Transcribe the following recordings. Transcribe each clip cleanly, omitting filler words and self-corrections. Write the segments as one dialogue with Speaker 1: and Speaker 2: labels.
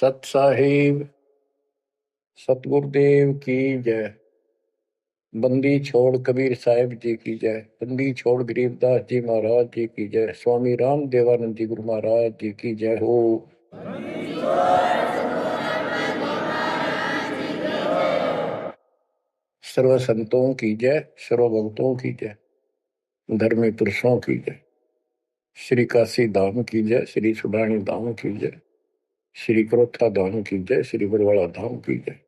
Speaker 1: सत साहिब सतगुरुदेव की जय। बंदी छोड़ कबीर साहिब जी की जय। बंदी छोड़ गरीबदास जी महाराज जी की जय। स्वामी राम देवानंद जी गुरु महाराज जी की जय हो। सर्व संतों की जय, सर्व भक्तों की जय, धर्मी पुरुषों की जय। श्री काशी धाम की जय, श्री सुडानी धाम की जय, श्री क्रोथा धाम की जय, श्री बरवाड़ा धाम की जय।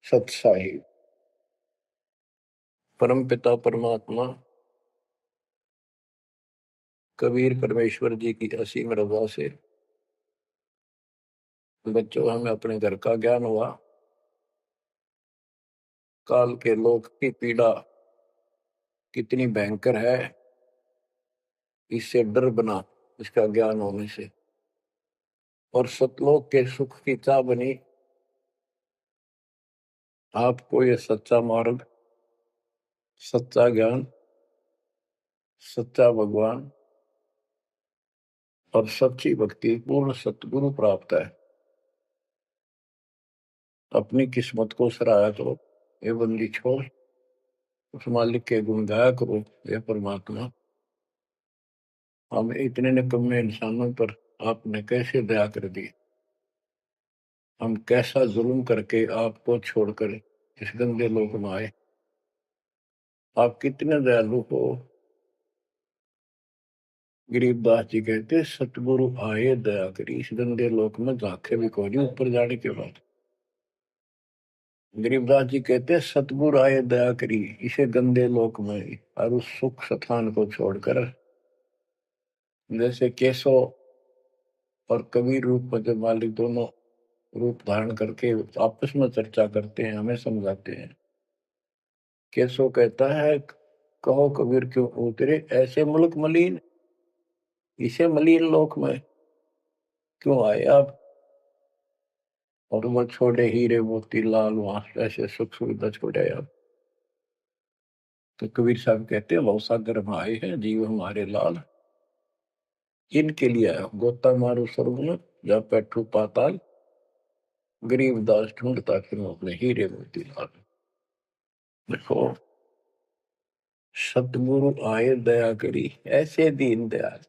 Speaker 1: सत साहिब परम पिता परमात्मा कबीर परमेश्वर जी की असीम रजा से बच्चों हमें अपने घर का ज्ञान हुआ। काल के लोक की पीड़ा कितनी भयंकर है, इससे डर बना इसका ज्ञान होने से। और सतलोक के सुख की चाह बनी आपको ये सच्चा मार्ग, सच्चा ज्ञान, सच्चा भगवान और सच्ची भक्ति पूर्ण सतगुरु प्राप्त है। अपनी किस्मत को सराहा करो, ये बंदी छोड़ उस मालिक के गुण गाया करो। ये परमात्मा, हम इतने निकम्मे इंसानों पर आपने कैसे दया कर दी। हम कैसा जुल्म करके आपको छोड़कर इस गंदे लोक में आए। आप कितने दयालु हो। गरीबदास जी कहते सतगुरु आए दया करी, इस गंदे लोक में झांके भी कोई नहीं ऊपर जाने के बाद। गरीबदास जी कहते सतगुरु आए दया करी इसे गंदे लोक में और उस सुख स्थान को छोड़कर। जैसे केशव और कबीर रूप में जब मालिक दोनों रूप धारण करके आपस में चर्चा करते हैं, हमें समझाते हैं। केशव कहता है कहो कबीर क्यों उतरे ऐसे मुल्क मलिन, इसे मलिन लोक में क्यों आए आप। और वो छोड़े हीरे मोती लाल वहां ऐसे सुख सुविधा छोड़े आप। तो कबीर साहब कहते हैं बहुत सागर में आए हैं जीव हमारे लाल, इनके लिए आया गोता मारू स्वर्ग में जा बैठू पाताल, गरीब दास ढूंढता फिर अपने हीरे मोती लाल। देखो सतगुरु आए दया करी ऐसे दीन दयाल,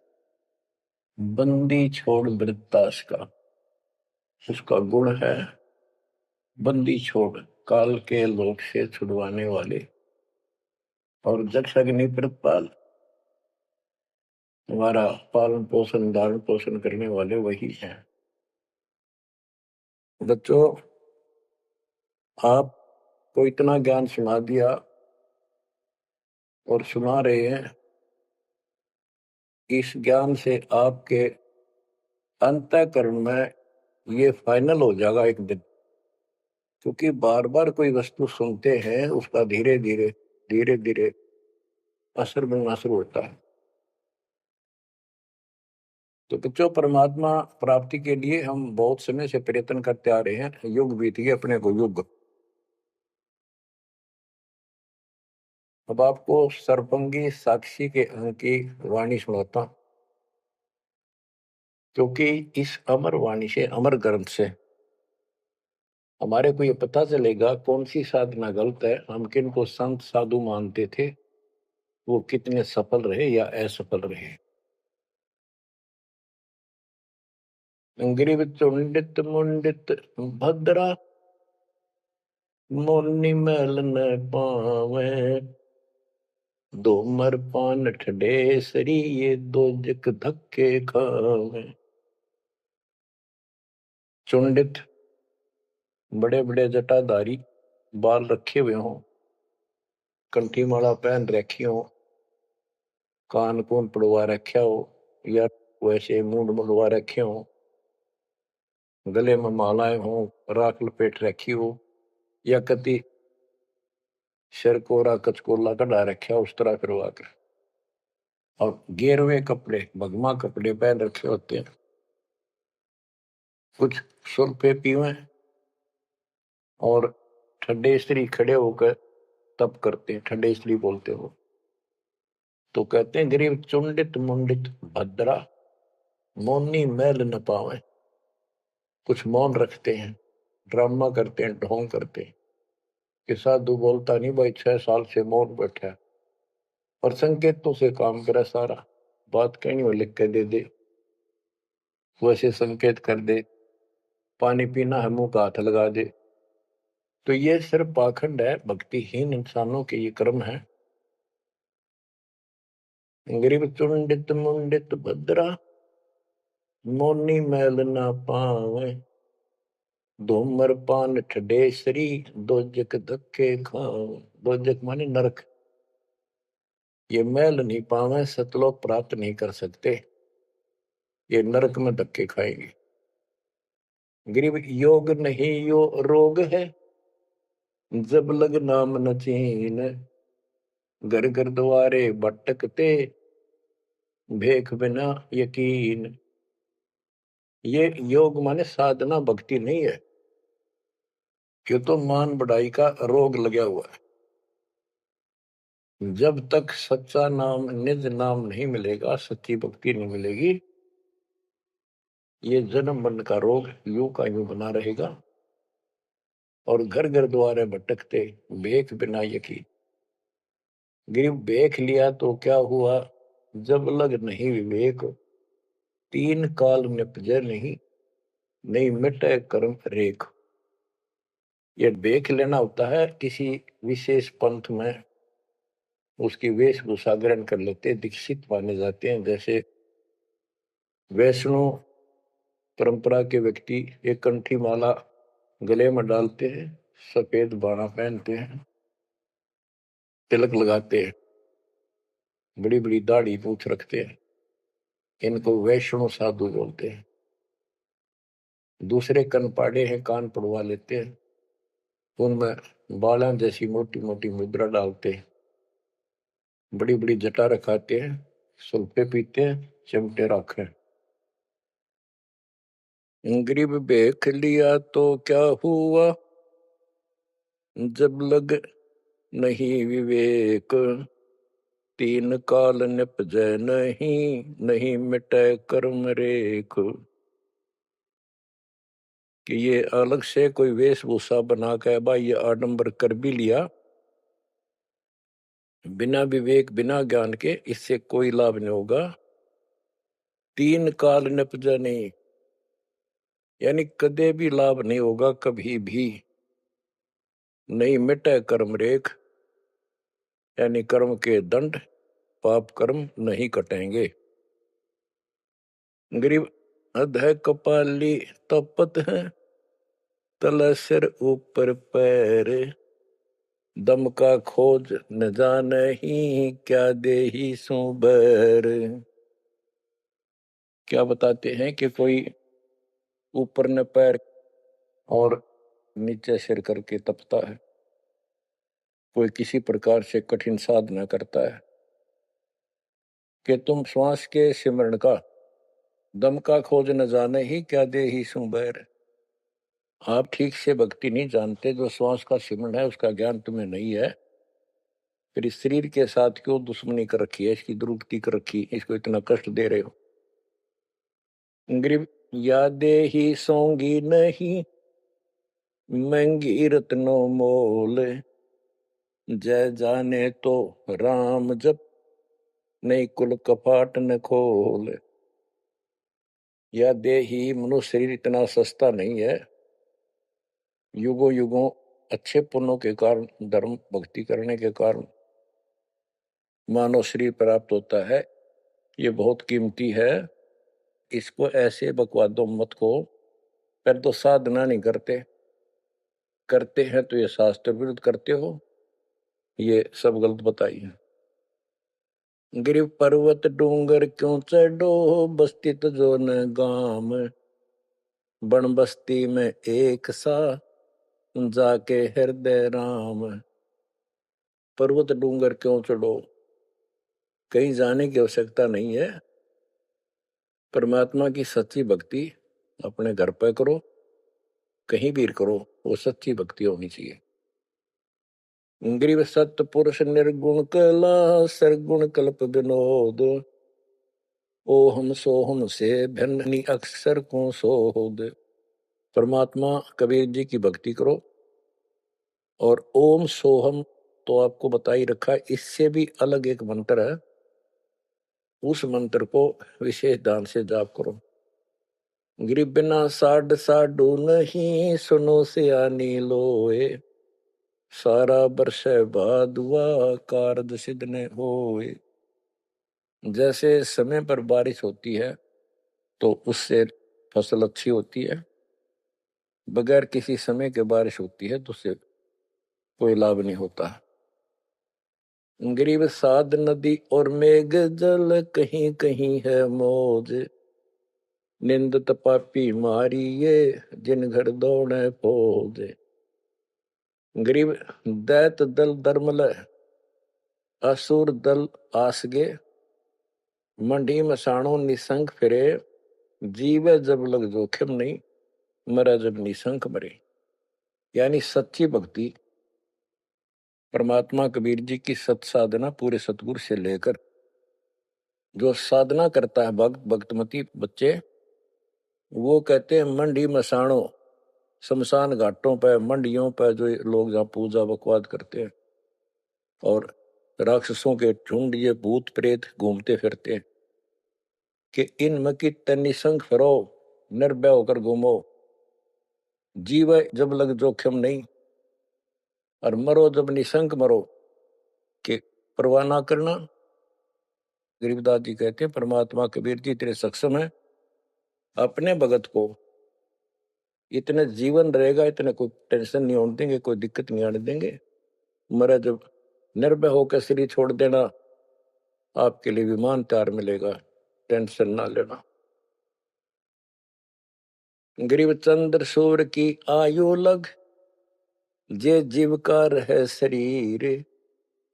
Speaker 1: बंदी छोड़ वृत्तास का उसका गुण है। बंदी छोड़ काल के लोक से छुड़वाने वाले और जक्ष अग्नि प्रतपाल, हमारा पालन पोषण धारण पोषण करने वाले वही हैं। बच्चों आपको इतना ज्ञान सुना दिया और सुना रहे हैं। इस ज्ञान से आपके अंतःकरण में ये फाइनल हो जाएगा एक दिन। क्योंकि बार बार कोई वस्तु सुनते हैं उसका धीरे धीरे धीरे धीरे असर बनना शुरू होता है। तो बच्चों परमात्मा प्राप्ति के लिए हम बहुत समय से प्रयत्न करते आ रहे हैं। युग बीत गए अपने को युग। अब आपको सर्पंगी साक्षी के अंक की वाणी सुनाता, क्योंकि इस अमर वाणी से अमर ग्रंथ से हमारे को ये पता चलेगा कौन सी साधना गलत है। हम किन को संत साधु मानते थे, वो कितने सफल रहे या असफल रहे। ग्रीव चुंडित मुंडित भद्रा, मोनी मैल न पावे, दो मर पान ठडे सरी ये दो जक धक्के खावे। चुंडित बड़े बड़े जटाधारी, बाल रखे हुए हों, कंठी माला पहन रखी हो, कान कून पड़वा रखा हो या वैसे मुंड मुड़वा रखे हो, गले में मालाएं हो, राख लपेट रखी हो या कति सिर कोरा कचकोला कढ़ा रखा उस तरह करवा कर, और गेरवे कपड़े भगमा कपड़े पहन रखे होते हैं। कुछ सुल्फे पीवे और ठंडे स्त्री खड़े होकर तप करते हैं, ठंडे स्त्री बोलते हो। तो कहते हैं गरीब चुंडित मुंडित भद्रा, मोनी मैल न पावे। कुछ मौन रखते हैं, ड्रामा करते हैं, ढोंग करते हैं कि साधु बोलता नहीं भाई, 6 साल से मौन बैठा है, और संकेतों से काम करे सारा। बात कहनी हो लिख के दे दे, वैसे संकेत कर दे, पानी पीना है मुंह का हाथ लगा दे। तो ये सिर्फ पाखंड है, भक्तिहीन इंसानों के ये कर्म है। गरीब चुंडित मुंडित भद्रा, मोनी मैल ना पावे, धूम्रपान ठडेसरी, दोजक धक्के खावे। दोजक माने नरक। ये मैल नहीं पावे, सतलोक प्राप्त नहीं कर सकते, ये नरक में धक्के खाएंगे। गरीब योग नहीं यो रोग है, जब लग नाम न चीन, घर घर द्वारे भटकते, भेख बिना यकीन। ये योग माने साधना भक्ति नहीं है, क्यों तो मान बढ़ाई का रोग लगा हुआ है। जब तक सच्चा नाम, निज नाम नहीं मिलेगा, सच्ची भक्ति नहीं मिलेगी, ये जन्म मरण का रोग यूं का यूं बना रहेगा। और घर घर द्वारे भटकते, भेख बिना यकीन। गिर भेख लिया तो क्या हुआ, जब लग नहीं विवेक, तीन काल निपजे नहीं, नहीं मिटे कर्म रेख। ये भेख लेना होता है किसी विशेष पंथ में, उसकी वेशभूषा ग्रहण कर लेते, दीक्षित माने जाते हैं। जैसे वैष्णव परंपरा के व्यक्ति एक कंठी माला गले में डालते हैं, सफेद बाणा पहनते हैं, तिलक लगाते हैं, बड़ी बड़ी दाढ़ी पूछ रखते हैं, इनको वैष्णव साधु बोलते हैं। दूसरे कन पाड़े हैं, कान पड़वा लेते हैं, उनमें बाला जैसी मोटी मोटी मुद्रा डालते हैं, बड़ी बड़ी जटा रखाते हैं, सुल्फे पीते हैं, चिमटे रखे। गरीब भेख लिया तो क्या हुआ, जब लग नहीं विवेक, तीन काल निपजै नहीं, नहीं मिटे कर्म रेख। कि ये अलग से कोई वेशभूषा बना के भाई ये आडंबर कर भी लिया, बिना विवेक बिना ज्ञान के इससे कोई लाभ नहीं होगा। तीन काल निपजा नहीं, यानी कदे भी लाभ नहीं होगा, कभी भी नहीं मिटे कर्म रेख, यानी कर्म के दंड, पाप कर्म नहीं कटेंगे। गरीब अधः कपाली तपत है, तल सिर ऊपर पैर, दम का खोज न जाने ही, क्या देही सो बैर। क्या बताते हैं कि कोई ऊपर न पैर और नीचे सिर करके तपता है, कोई किसी प्रकार से कठिन साधना करता है, कि तुम श्वास के सिमरण का, दम का खोज न जाने ही, क्या दे ही सु बैर। आप ठीक से भक्ति नहीं जानते, जो श्वास का सिमरण है उसका ज्ञान तुम्हें नहीं है, फिर इस शरीर के साथ क्यों दुश्मनी कर रखी है, इसकी दुरुक्ति कर रखी, इसको इतना कष्ट दे रहे हो। गरीब यादे ही सोंगी नहीं, महंगी रत्नो मोल, जय जाने तो राम जप, नहीं कुल कपाट न खोल। या देही, मनुष्य शरीर इतना सस्ता नहीं है, युगों युगों अच्छे पुण्यों के कारण, धर्म भक्ति करने के कारण मानव शरीर प्राप्त होता है, ये बहुत कीमती है। इसको ऐसे बकवादों मत को, पर तो साधना नहीं करते, करते हैं तो ये शास्त्र विरुद्ध करते हो, ये सब गलत बताइए। गिर पर्वत डूंगर क्यों चढ़ो, बस्ती तो जो न गाम, बन बस्ती में एक सा, जाके हृदय राम। पर्वत डूंगर क्यों चढ़ो, कहीं जाने की आवश्यकता नहीं है। परमात्मा की सच्ची भक्ति अपने घर पर करो, कहीं भी करो, वो सच्ची भक्ति होनी चाहिए। ग्रीव सत्य पुरुष निर्गुण कला, सरगुण कल्प विनोद, ओहम सोहम से भिन्न अक्षर को सोद। परमात्मा कबीर जी की भक्ति करो। और ओम सोहम तो आपको बता ही रखा है, इससे भी अलग एक मंत्र है, उस मंत्र को विशेष ध्यान से जाप करो। गिरि बिना साड साडू नहीं, सुनो सियानी लोए, सारा बरस भादुआ कारज सिद्ध ने होए। जैसे समय पर बारिश होती है तो उससे फसल अच्छी होती है, बगैर किसी समय के बारिश होती है तो उससे कोई लाभ नहीं होता। गिरिव साध नदी और मेघ जल, कहीं कहीं है मौज, निंदत पापी मारिये, जिन घर दौड़े फौज। गिरिव दैत दल दरमल, असुर दल आसगे, मंडी मसाणों निसंक फिरे, जीवे जब लग जोखिम नहीं, मरा जब निसंक मरे। यानी सच्ची भक्ति, परमात्मा कबीर जी की सत साधना पूरे सतगुरु से लेकर जो साधना करता है भक्त भक्तमती बच्चे, वो कहते हैं मंडी मसाणों, शमशान घाटों पर मंडियों पर जो लोग जहाँ पूजा बकवाद करते हैं और राक्षसों के झुंड ये भूत प्रेत घूमते फिरते हैं, कि इन मकी तनिसंग फिरो, निर्भय होकर घूमो, जीव जब लग जोखिम नहीं, और मरो जब निसंक मरो, कि परवाह ना करना। गरीबदास जी कहते हैं परमात्मा कबीर जी तेरे सक्षम है, अपने भगत को इतने जीवन रहेगा, इतने कोई टेंशन नहीं होने देंगे, कोई दिक्कत नहीं आने देंगे। मरा जब निर्भय होकर शरीर छोड़ देना, आपके लिए विमान तैयार मिलेगा, टेंशन ना लेना। गरीब चंद्र सूर्य की आयु लग, जे जीव का रहे शरीर,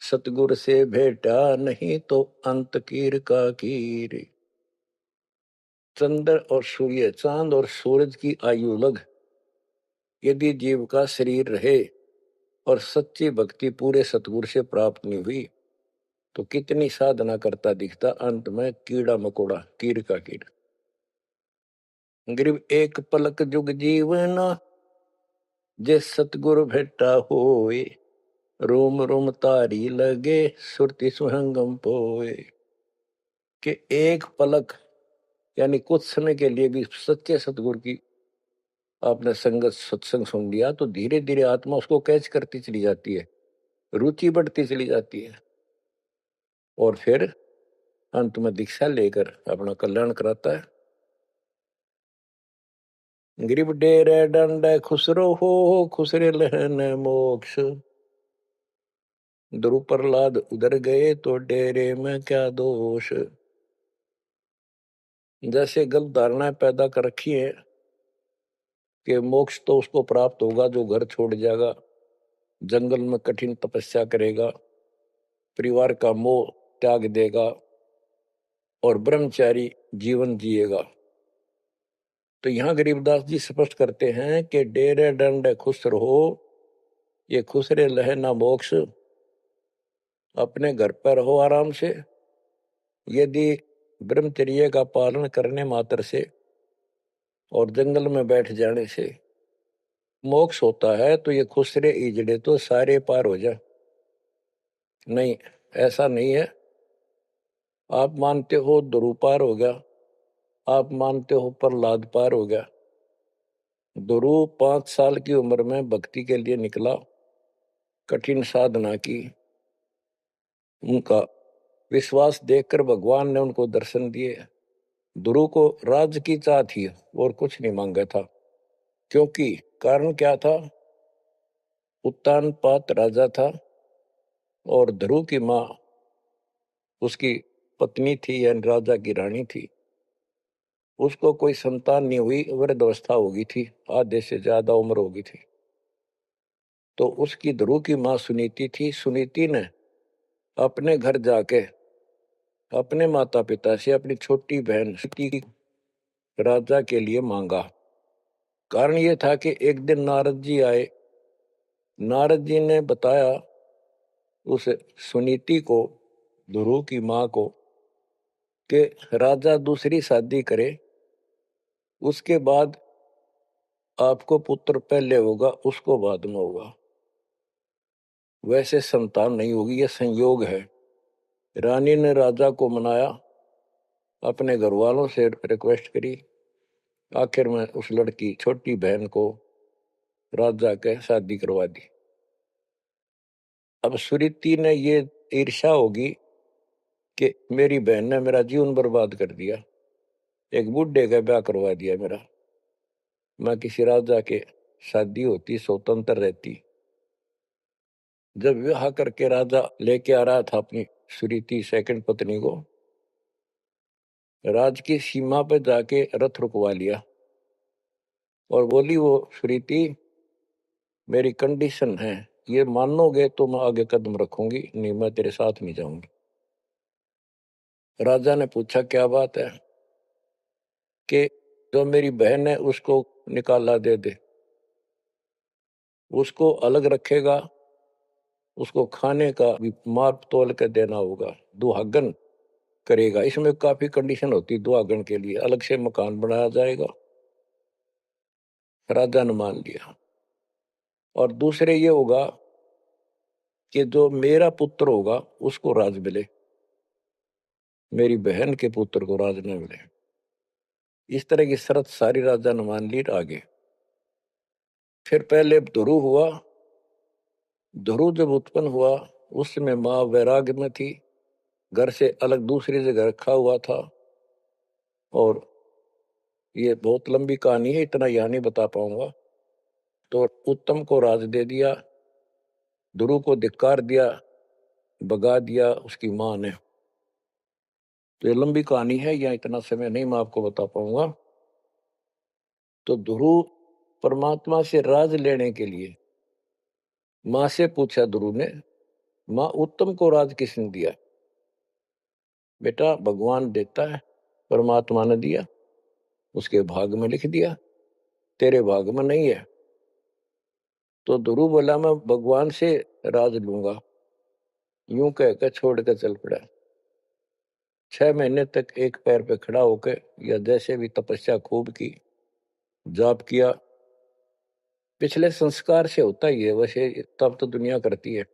Speaker 1: सतगुर से भेटा नहीं तो अंत कीर का कीर। चंद्र और सूर्य, चांद और सूरज की आयु लग, यदि जीव का शरीर रहे और सच्ची भक्ति पूरे सतगुरु से प्राप्त नहीं हुई, तो कितनी साधना करता दिखता, अंत में कीड़ा मकोड़ा, कीर का कीड़। गरीब एक पलक जुग जीवना, जे सतगुरु भेटा होए, रोम रोम तारी लगे, सुरति सुहंगम पोए। कि एक पलक यानी कुछ समय के लिए भी सच्चे सतगुरु की आपने संगत सत्संग सुन लिया, तो धीरे धीरे आत्मा उसको कैच करती चली जाती है, रुचि बढ़ती चली जाती है, और फिर अंत में दीक्षा लेकर अपना कल्याण कराता है। गिरिब डेरे डंड खुसरो हो, खुसरे लहन मोक्ष, ध्रुव प्रहलाद उधर गए तो डेरे में क्या दोष। जैसे गलत धारणाएं पैदा कर रखी है कि मोक्ष तो उसको प्राप्त होगा जो घर छोड़ जाएगा, जंगल में कठिन तपस्या करेगा, परिवार का मोह त्याग देगा और ब्रह्मचारी जीवन जिएगा। तो यहां गरीबदास जी स्पष्ट करते हैं कि डेरे डंड खुश रहो, ये खुसरे लहे ना मोक्ष, अपने घर पर रहो आराम से। यदि ब्रह्मचर्य का पालन करने मात्र से और जंगल में बैठ जाने से मोक्ष होता है, तो ये खुसरे इजड़े तो सारे पार हो जाए। नहीं, ऐसा नहीं है। आप मानते हो ध्रुव पार हो गया, आप मानते हो प्रहलाद पार हो गया। ध्रुव 5 साल की उम्र में भक्ति के लिए निकला, कठिन साधना की, उनका विश्वास देखकर भगवान ने उनको दर्शन दिए। ध्रुव को राज्य की चाह थी और कुछ नहीं मांगा था, क्योंकि कारण क्या था, उत्तानपाद राजा था और ध्रुव की माँ उसकी पत्नी थी यानी राजा की रानी थी। उसको कोई संतान नहीं हुई, वृद्धावस्था हो गई थी, आधे से ज्यादा उम्र हो गई थी। तो उसकी ध्रुव की माँ सुनीति थी। सुनीति ने अपने घर जाके अपने माता पिता से अपनी छोटी बहन की राजा के लिए मांगा। कारण ये था कि एक दिन नारद जी आए, नारद जी ने बताया उस सुनीति को, ध्रुव की माँ को, कि राजा दूसरी शादी करे, उसके बाद आपको पुत्र पहले होगा, उसको बाद में होगा। वैसे संतान नहीं होगी, यह संयोग है। रानी ने राजा को मनाया, अपने घर वालों से रिक्वेस्ट करी, आखिर में उस लड़की छोटी बहन को राजा के शादी करवा दी। अब सुरीति ने ये ईर्ष्या होगी कि मेरी बहन ने मेरा जीवन बर्बाद कर दिया, एक बूढ़े का ब्याह करवा दिया मेरा, मैं किसी राजा के शादी होती, स्वतंत्र रहती। जब विवाह करके राजा लेके आ रहा था अपनी सुरीति सेकंड पत्नी को, राज की सीमा पर जाके रथ रुकवा लिया और बोली वो सुरीति, मेरी कंडीशन है, ये मानोगे तो मैं आगे कदम रखूंगी, नहीं मैं तेरे साथ नहीं जाऊंगी। राजा ने पूछा क्या बात है? कि जो मेरी बहन है उसको निकाला दे दे, उसको अलग रखेगा, उसको खाने का भी माप तोल के देना होगा, दुहागन करेगा। इसमें काफी कंडीशन होती, दुहागन के लिए अलग से मकान बनाया जाएगा। राजा ने मान लिया। और दूसरे ये होगा कि जो मेरा पुत्र होगा उसको राज मिले, मेरी बहन के पुत्र को राज न मिले। इस तरह की शर्त सारी राजा ने मान ली। आगे फिर पहले ध्रुव हुआ। ध्रुव जब उत्पन्न हुआ उस समय माँ वैराग्य में थी, घर से अलग दूसरी जगह रखा हुआ था। और ये बहुत लंबी कहानी है, इतना यहां नहीं बता पाऊंगा। तो उत्तम को राज दे दिया, ध्रुव को धिक्कार दिया, भगा दिया उसकी माँ ने। तो ये लंबी कहानी है, यहाँ इतना समय नहीं मैं आपको बता पाऊंगा। तो ध्रुव परमात्मा से राज लेने के लिए माँ से पूछा ध्रुव ने, माँ उत्तम को राज किसने दिया? बेटा भगवान देता है, परमात्मा ने दिया, उसके भाग में लिख दिया, तेरे भाग में नहीं है। तो ध्रुव बोला मैं भगवान से राज लूंगा। यूं कहकर छोड़ कर चल पड़ा। 6 महीने तक एक पैर पे खड़ा होकर या जैसे भी तपस्या खूब की, जाप किया। पिछले संस्कार से होता ही है, वैसे तब तो दुनिया करती है।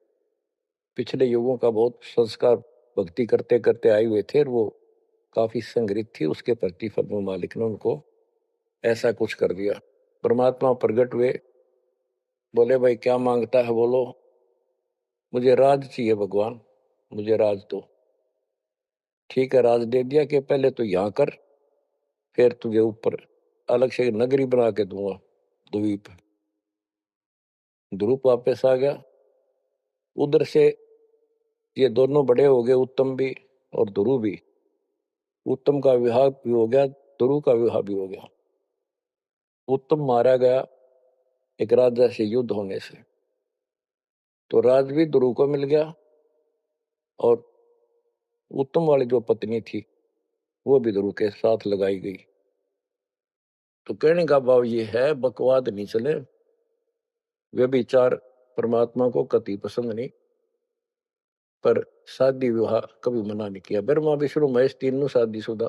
Speaker 1: पिछले युगों का बहुत संस्कार भक्ति करते करते आए हुए थे और वो काफी संग्रहित थी, उसके प्रति फल मालिक ने उनको ऐसा कुछ कर दिया। परमात्मा प्रकट हुए, बोले भाई क्या मांगता है बोलो। मुझे राज चाहिए भगवान, मुझे राज दो। ठीक है, राज दे दिया कि पहले तो यहाँ कर, फिर तुझे ऊपर अलग से नगरी बना के दूंगा द्वीप। ध्रुव वापस आ गया। उधर से ये दोनों बड़े हो गए, उत्तम भी और ध्रुव भी। उत्तम का विवाह भी हो गया, ध्रुव का विवाह भी हो गया। उत्तम मारा गया एक राजा से युद्ध होने से, तो राज भी ध्रुव को मिल गया और उत्तम वाली जो पत्नी थी वो भी ध्रुव के साथ लगाई गई। तो कहने का भाव ये है, बकवाद नहीं चले, व्यभिचार परमात्मा को कति पसंद नहीं। पर शादी विवाह कभी मना नहीं किया। ब्रह्मा विष्णु महेश तीनों शादीशुदा,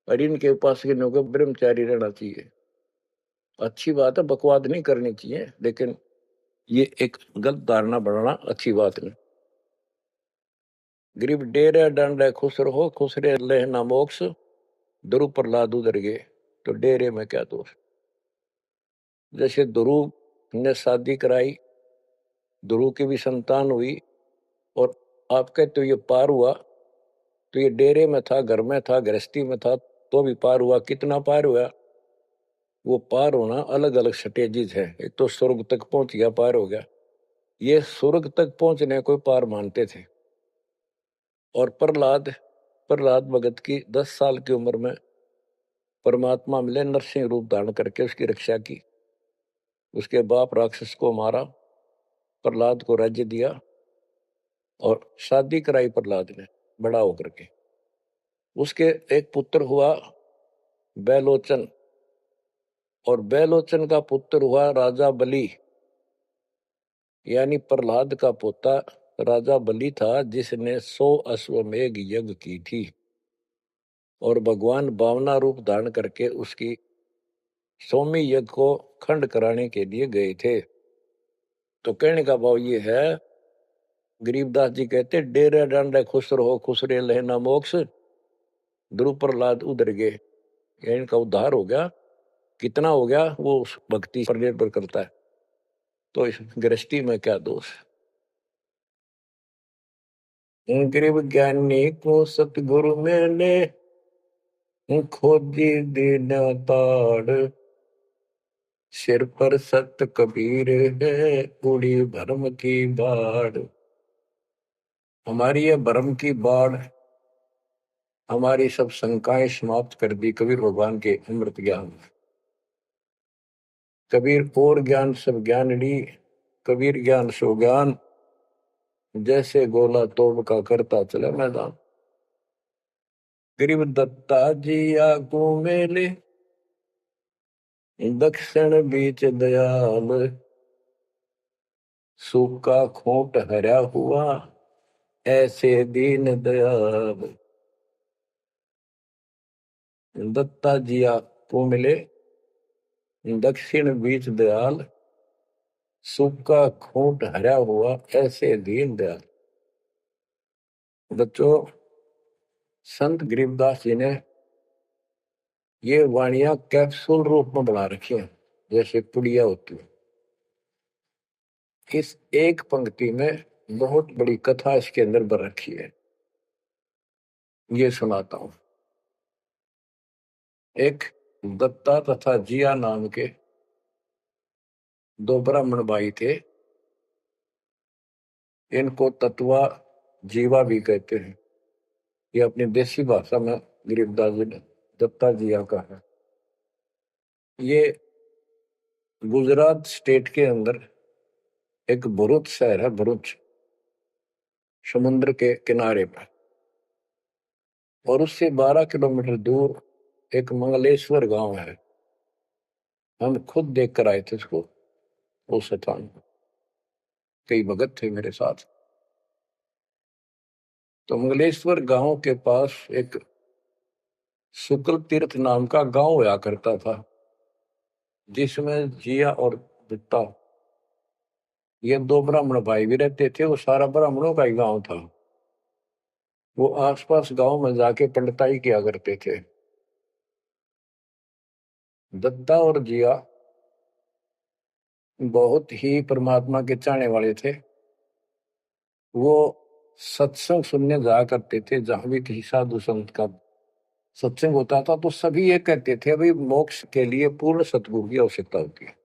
Speaker 1: और इनके उपासक को ब्रह्मचारी रहना चाहिए। अच्छी बात है, बकवाद नहीं करनी चाहिए, लेकिन ये एक गलत धारणा बनाना अच्छी बात नहीं। गरीब डेरे डांडे खुश रहो, खुश रहे लेना मोक्ष, ध्रुव प्रहलाद उधर गए, तो डेरे में क्या दोष। जैसे ध्रुव ने शादी कराई, ध्रुव की भी संतान हुई, और आप कहते हो ये पार हुआ, तो ये डेरे में था, घर में था, गृहस्थी में था, तो भी पार हुआ। कितना पार हुआ? वो पार होना अलग अलग स्टेजेज है। एक तो स्वर्ग तक पहुंच गया, पार हो गया। ये स्वर्ग तक पहुंचने को पार मानते थे। और प्रहलाद प्रहलाद भगत की 10 साल की उम्र में परमात्मा मिले, नरसिंह रूप धारण करके उसकी रक्षा की। उसके बाप राक्षस को मारा, प्रहलाद को राज्य दिया और शादी कराई प्रहलाद ने बड़ा होकर के। उसके एक पुत्र हुआ बैलोचन, और बैलोचन का पुत्र हुआ राजा बलि। यानी प्रहलाद का पोता राजा बलि था, जिसने 100 अश्वमेघ यज्ञ की थी। और भगवान बावना रूप धारण करके उसकी सोमी यज्ञ को खंड कराने के लिए गए थे। तो कहने का भाव ये है, गरीबदास जी कहते डेरे डांडे खुश रहो खुश रे लहना मोक्ष, ध्रुव प्रहलाद उधर गए। इनका उद्धार हो गया। कितना हो गया वो उस भक्ति पर निर्भर करता है। तो इस गृहस्थी में क्या दोष है। गरीब ज्ञानी को सतगुरु मैंने खोजी दीन ताड़, सिर पर सत कबीर है उड़ी भरम की बाढ़। हमारी ये भरम की बाढ़ हमारी सब शंकाएं समाप्त कर दी कबीर भगवान के अमृत ज्ञान। कबीर और ज्ञान सब ज्ञानड़ी, कबीर ज्ञान सो ज्ञान, जैसे गोला तोड़ का करता चले मैदान। गरीब दत्ता जी आगू मेले, दक्षिण बीच दयाल, सूखा खोट हरा हुआ ऐसे दीन दयाल। दत्ता जी आगू मिले, दक्षिण बीच दयाल, सूखा खोट हरा हुआ ऐसे दीन दयाल। बच्चों, संत गरीबदास जी ने ये वाणियां कैप्सूल रूप में बना रखी हैं, जैसे पुड़िया होती है। इस एक पंक्ति में बहुत बड़ी कथा इसके अंदर भर रखी है। ये सुनाता हूं। एक दत्ता तथा जिया नाम के दो ब्राह्मण भाई थे। इनको तत्वा जीवा भी कहते हैं। ये अपनी देसी भाषा में गरीबदास जी ने दत्ता जिया का है। ये गुजरात स्टेट के अंदर एक भरूच शहर है, भरूच, समुद्र के किनारे पर। और उससे 12 किलोमीटर दूर एक मंगलेश्वर गांव है। हम खुद देख कर आए थे उसको, उस स्थान को। कई भगत थे मेरे साथ। तो मंगलेश्वर गांव के पास एक शुक्ल तीर्थ नाम का गांव हुआ करता था, जिसमें जिया और दत्ता ये दो ब्राह्मण भाई भी रहते थे। वो सारा ब्राह्मणों का ही गांव था। वो आसपास गांव में जाके पंडिताई किया करते थे। दत्ता और जिया बहुत ही परमात्मा के चाहने वाले थे। वो सत्संग सुनने जाया करते थे। जहां भी किसी साधु संत का सत्संग होता था तो सभी ये कहते थे भाई मोक्ष के लिए पूर्ण सतगुरु की आवश्यकता होती है।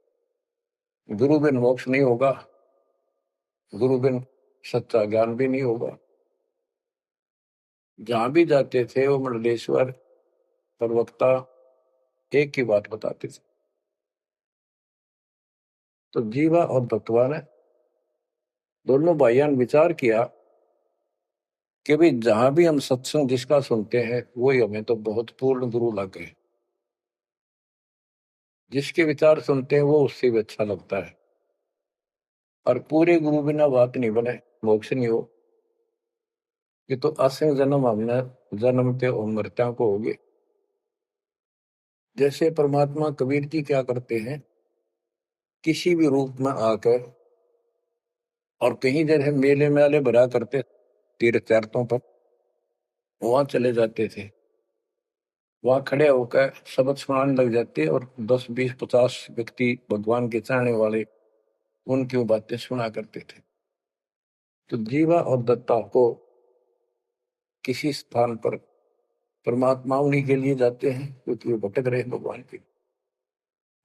Speaker 1: गुरु बिन मोक्ष नहीं होगा, गुरु बिन सच्चा ज्ञान भी नहीं होगा। जहां भी जाते थे वो मंडलेश्वर प्रवक्ता एक ही बात बताते थे। तो जीवा और दत्तवा ने दोनों भाइयों ने विचार किया कि भाई जहां भी हम सत्संग जिसका सुनते हैं वही हमें तो बहुत पूर्ण गुरु लगे। जिसके विचार सुनते हैं वो उससे भी अच्छा लगता है। और पूरे गुरु बिना बात नहीं बने, मोक्ष नहीं हो। ये तो असंग जन्म हमने जन्मते और मरत्या को होगे। जैसे परमात्मा कबीर जी क्या करते हैं, किसी भी रूप में आकर, और कहीं जगह मेले मेले भरा करते तीर्थ तीर्थों पर, वहां चले जाते थे। वहां खड़े होकर शब्द सुनाने लग जाते और 10 20 50 व्यक्ति भगवान के चाहने वाले उनकी वो बातें सुना करते थे। तो जीवा और दत्ता को किसी स्थान पर परमात्मा उन्हीं के लिए जाते हैं क्योंकि वो भटक रहे भगवान की।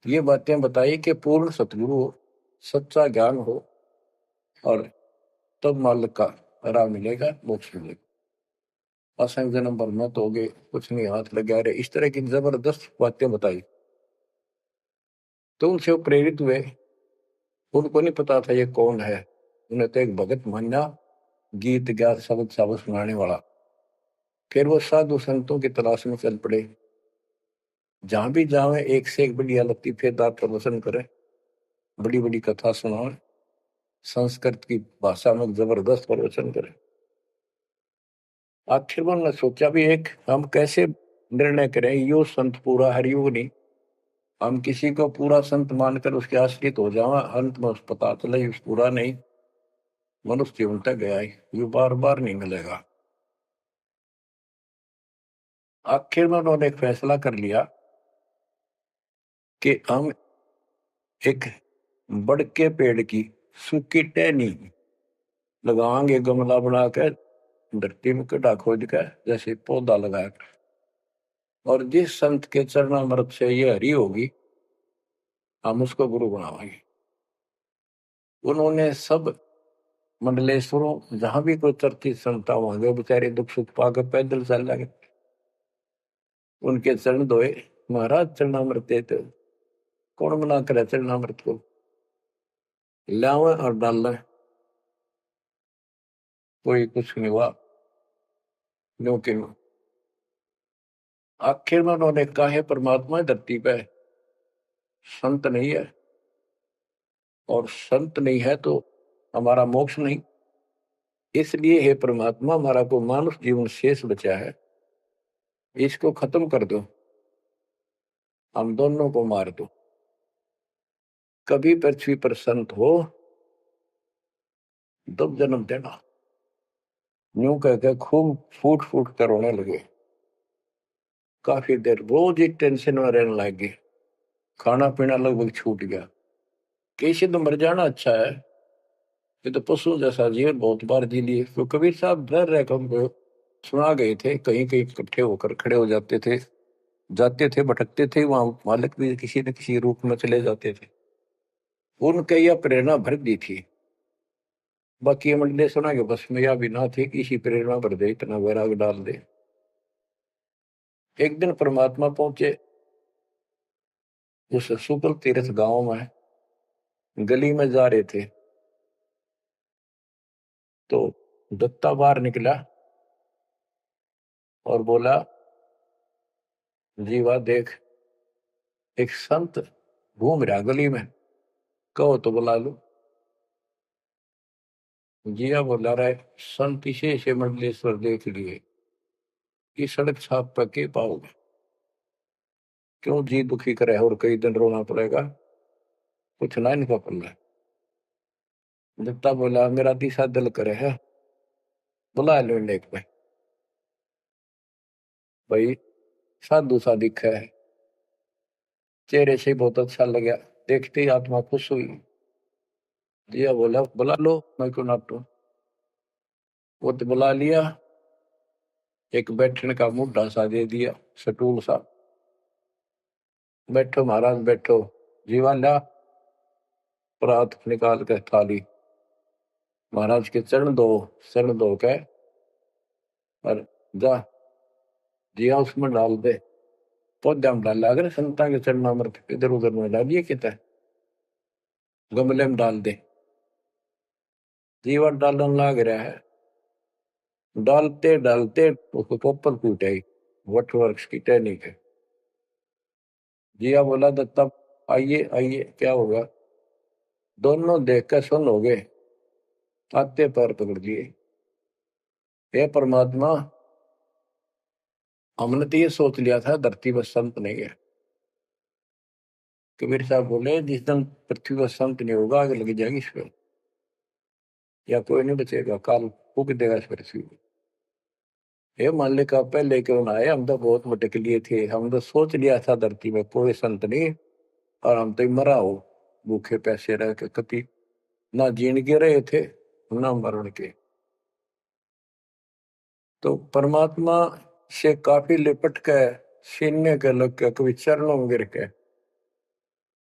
Speaker 1: ये बातें बताई कि पूर्ण सतगुरु हो, सच्चा ज्ञान हो, और तब मालिक का राह मिलेगा, मोक्ष मिलेगा। असंग जन्म पर मत होगे, कुछ नहीं हाथ लगा रहे, इस तरह की जबरदस्त बातें बताई। तो उनसे वो प्रेरित हुए। उनको नहीं पता था ये कौन है। उन्हें तो एक भगत माना, गीत गा शब्द शब्द सुनाने वाला। फिर वो साधु संतों की तलाश में चल पड़े। जहां भी जावे एक से एक बढ़िया लतीफेदार प्रवचन करे, बड़ी बड़ी कथा सुनाए, संस्कृत की भाषा में जबरदस्त प्रवचन करे। आखिर उन्होंने सोचा भी एक हम कैसे निर्णय करें, यो संत पूरा हरियुग नहीं, हम किसी को पूरा संत मानकर उसके आश्रित हो जावा, अंत में उस पता चले उस पूरा नहीं, मनुष्य जीवन तक गया है, ये बार बार नहीं मिलेगा। आखिर में उन्होंने एक फैसला कर लिया कि हम एक बड़ के पेड़ की सूखी टहनी लगाएंगे, गमला बना कर धरती में गड्ढा खोद कर जैसे पौधा लगाया, और जिस संत के चरणामृत से ये हरी होगी हम उसको गुरु बनाएंगे। उन्होंने सब मंडलेश्वरों जहां भी कोई चर्चित संता होंगे बेचारे दुख सुख पाकर पैदल चल लगे, उनके चरण धोए, महाराज चरणामृत देते, कौन मना करे चरणामृत को, लावे और डालना, कोई कुछ नहीं हुआ। क्योंकि आखिर में उन्होंने कहा है परमात्मा धरती पे संत नहीं है, और संत नहीं है तो हमारा मोक्ष नहीं, इसलिए हे परमात्मा हमारा को मानुष जीवन शेष बचा है, इसको खत्म कर दो, हम दोनों को मार दो, कभी पृथ्वी पर संत हो तब जन्म देना। यूं कहकर खूब फूट फूट कर रोने लगे। काफी देर रोज ही टेंशन में रहने लगे, खाना पीना लगभग छूट गया। कैसे तो मर जाना अच्छा है, ये तो पशु जैसा जीवन बहुत बार जी लिए। तो कबीर साहब डर रहे हमको सुना गए थे, कहीं कहीं इकट्ठे होकर खड़े हो जाते थे, जाते थे, भटकते थे, वहां मालिक भी किसी न किसी रूप में चले जाते थे। उनके यह प्रेरणा भर दी थी। बाकी मंडले सुना के बस में या भी ना थे, किसी प्रेरणा भर दे, इतना वैराग डाल दे। एक दिन परमात्मा पहुंचे उस सुकल तीर्थ गांव में, गली में जा रहे थे तो दत्ता बाहर निकला और बोला, जीवा देख एक संत घूम रहा गली में, कहो तो बुला लो। जिया बोला रहे, संत इसे से मंडलेश्वर देख लिए कि सड़क छाप पर के पाओगे, क्यों जी दुखी करे और कई दिन रोना पड़ेगा, कुछ ना इनका पल्ला। दत्ता बोला, मेरा दिशा दिल करे है, बुला लो लेक में। भाई साधु सा दिखा है, चेहरे से बहुत अच्छा लगा, देखते ही आत्मा खुश हुई। जिया बोला, बुला लो, मैं क्यों नाटू। वो तो बुला लिया, एक बैठने का मुड्ढा सा दे दिया, सटूल सा, बैठो महाराज बैठो। जीवा ला परात निकाल कर थाली, महाराज के चरण दो, चरण दो के और जा जिया उसमें डाल दे, पौधा में डाल, अगर संता के चरणामृत इधर उधर में डालिए कितना, गमले में डाल दे। जीवा डालन लाग रहा है, डालते डालते उसको पोपल फूट आई, वट वृक्ष की टहनी के। जिया बोला, दत्ता आइए आइए, क्या होगा। दोनों देख कर सुन हो गए, आते पैर पकड़ लिए। हे परमात्मा, हमने तो ये सोच लिया था धरती पर संत नहीं है। कबीर साहब बोले, जिस दिन पृथ्वी पर संत नहीं होगा आग लग जाएगी इस पर, या कोई नहीं बचेगा, काल फूक देगा इस पृथ्वी को। हे मालिक आप पहले क्यों ना आए, हम तो बहुत भटक लिए थे, हम तो सोच लिया था धरती में कोई संत नहीं, और हम तो मरा हो भूखे पैसे रह के, कति ना जीण के रहे थे ना मरण के। तो परमात्मा से काफी लिपट के सीने के लग के कभी चरणों में गिर के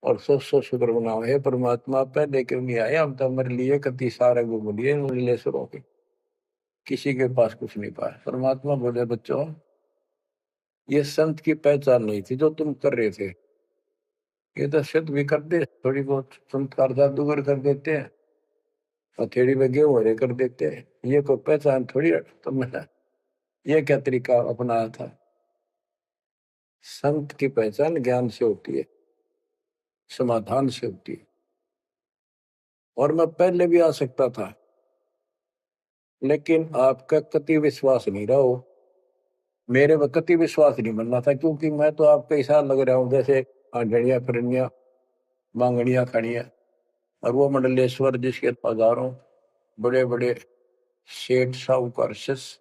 Speaker 1: और सौ शुक्र बनाओ, हे परमात्मा पहले क्यों नहीं आए, हम तो हमारे लिए कति सारे घूम लिए नीलेश्वरों के, किसी के पास कुछ नहीं पाया। परमात्मा बोले, बच्चों ये संत की पहचान नहीं थी जो तुम कर रहे थे, ये तो सिद्ध भी कर दे, थोड़ी बहुत चमत्कार जादूगर कर देते हैं, हथेड़ी में गेहूं हरे कर देते हैं, ये कोई पहचान थोड़ी है तुमने, ये क्या तरीका अपनाया था। संत की पहचान ज्ञान से होती है, समाधान से होती है। और मैं पहले भी आ सकता था, लेकिन आपका कति विश्वास नहीं रहा हो, मेरे में कति विश्वास नहीं बनना था, क्योंकि मैं तो आपके हिसाब लग रहा हूं जैसे आंधड़िया फिरनिया मांगड़िया खड़िया। और वो मंडलेश्वर जिसके हजारों बड़े बड़े सेठ साहूकार शिष्य,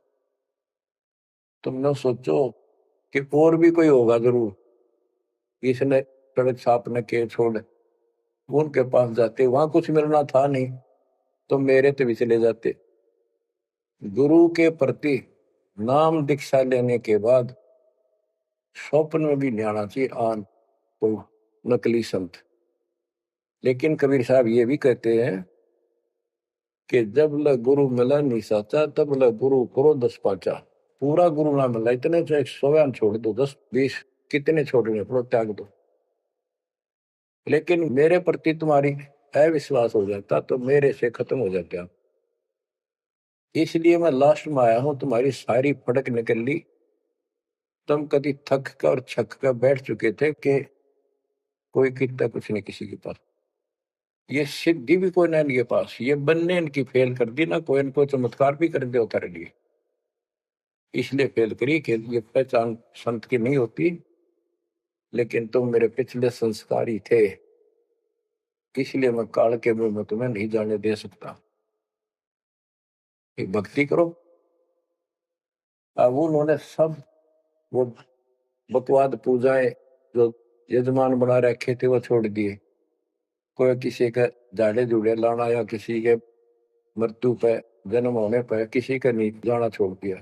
Speaker 1: तुम लोग सोचो कि और भी कोई होगा जरूर, इसने सड़क छापने के छोड़ उनके पास जाते, वहां कुछ मिलना था नहीं तो मेरे ते भी चले जाते। गुरु के प्रति नाम दीक्षा लेने के बाद स्वप्न में भी नहीं आना चाहिए आन कोई नकली संत। लेकिन कबीर साहब ये भी कहते हैं कि जब ल गुरु मिला नहीं साचा तब ल गुरु करो 10 पाचा। पूरा गुरु ना मिला, इतने चाहे 100 छोड़ दो, 10 20 कितने छोड़ने पड़ो त्याग दो, लेकिन मेरे प्रति तुम्हारी अविश्वास हो जाता तो मेरे से खत्म हो जाते आप। इसलिए मैं लास्ट में आया हूं, तुम्हारी सारी फड़क निकल ली। तुम कभी थक कर और छक कर बैठ चुके थे कि कोई कितना कुछ नहीं किसी के पास, ये सिद्धि भी कोई ना इनके पास, ये बनने इनकी फेल कर दी ना, कोई इनको चमत्कार भी कर दे उतारे लिए। इसलिए फेल करी कि ये पहचान संत की नहीं होती, लेकिन तुम मेरे पिछले संस्कारी थे, इसलिए मैं काल के मुंह में तुम्हें नहीं जाने दे सकता। एक भक्ति करो। अब उन्होंने सब वो बकवाद पूजाएं जो यजमान बना रखे थे वो छोड़ दिए। कोई किसी के झाड़े झूड़े लाना या किसी के मृत्यु पे जन्म होने पर किसी का नहीं जाना छोड़ दिया।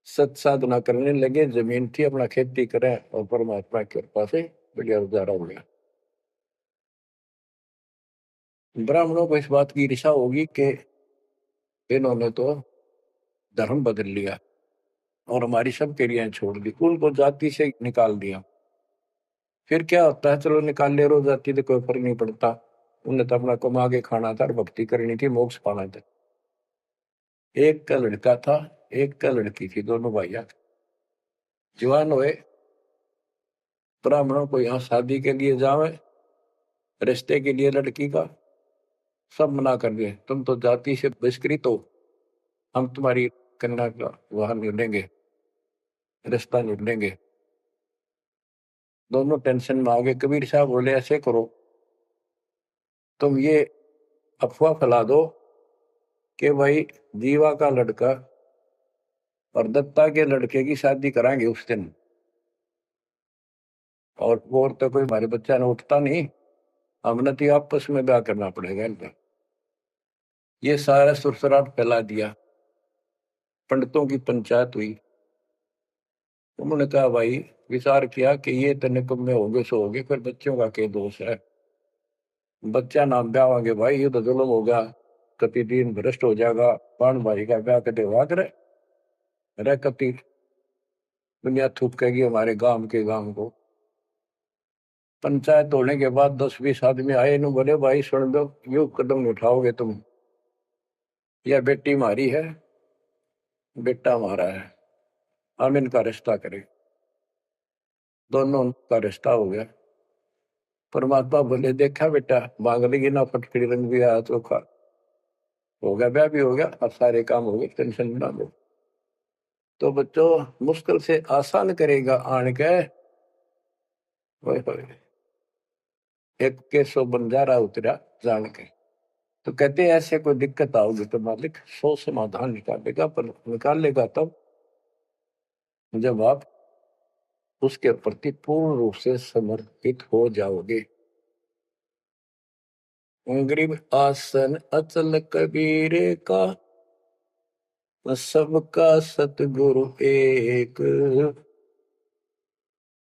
Speaker 1: सत साधना करने लगे, जमीन थी अपना खेती करें और परमात्मा की कृपा से बढ़िया गुजारा हो गया। ब्राह्मणों को इस बात की ईर्षा होगी कि इन्होंने तो धर्म बदल लिया और हमारी सब क्रियाएं छोड़ दी, कुल को जाति से निकाल दिया। फिर क्या होता है, चलो निकाल ले रो जाति तो कोई फर्क नहीं पड़ता, उन्हें तो अपना कमा के खाना था और भक्ति करनी थी, मोक्ष पाना था। एक का लड़का था, एक का लड़की थी, दोनों भैया जवान हुए। ब्राह्मणों को यहाँ शादी के लिए जावे, रिश्ते के लिए लड़की का सब मना कर दिए, तुम तो जाति से बहिष्कृत हो, हम तुम्हारी कन्या का वहां नहीं लेंगे, रिश्ता नहीं लेंगे। दोनों टेंशन में आ गए। कबीर साहब बोले ऐसे करो, तुम ये अफवाह फैला दो कि भाई जीवा का लड़का और दत्ता के लड़के की शादी कराएंगे उस दिन, और वो तो कोई हमारे बच्चा ने उठता नहीं, हमने तो आपस में ब्याह करना पड़ेगा इनका। ये सारा सुरसराट फैला दिया, पंडितों की पंचायत हुई। उन्होंने कहा भाई विचार किया कि ये तो निकम्मे होंगे सो होंगे, फिर बच्चों का क्या दोष है, बच्चा नाम ब्यावांगे भाई ये तो जुल्म होगा, कति दिन भ्रष्ट हो जाएगा, पान भाई का ब्याह कदे हुआ करे रे, कति दुनिया थूकेगी हमारे गांव के गांव को। पंचायत होने के बाद 10 20 आदमी आए, इन्हों बोले भाई सुन दो, यू कदम नहीं उठाओगे तुम, यह बेटी हमारी है, बेटा हमारा है, हम इनका रिश्ता करें। दोनों का रिश्ता हो गया। परमात्मा बोले देखा बेटा मांग लेगी ना, फटकड़ी रंग भी आया चोखा हो गया, ब्याह भी हो गया, अब सारे काम हो गए, टेंशन ना लो। तो बच्चों मुश्किल से आसान करेगा आन के, एक के सो बंजारा उतरा जान के। तो कहते हैं ऐसे कोई दिक्कत आओगी तो मालिक 100 समाधान निकालेगा, पर निकालेगा तब जब आप उसके प्रति पूर्ण रूप से समर्पित हो जाओगे। गरीब आसन अचल कबीर का, सबका सतगुरु एक,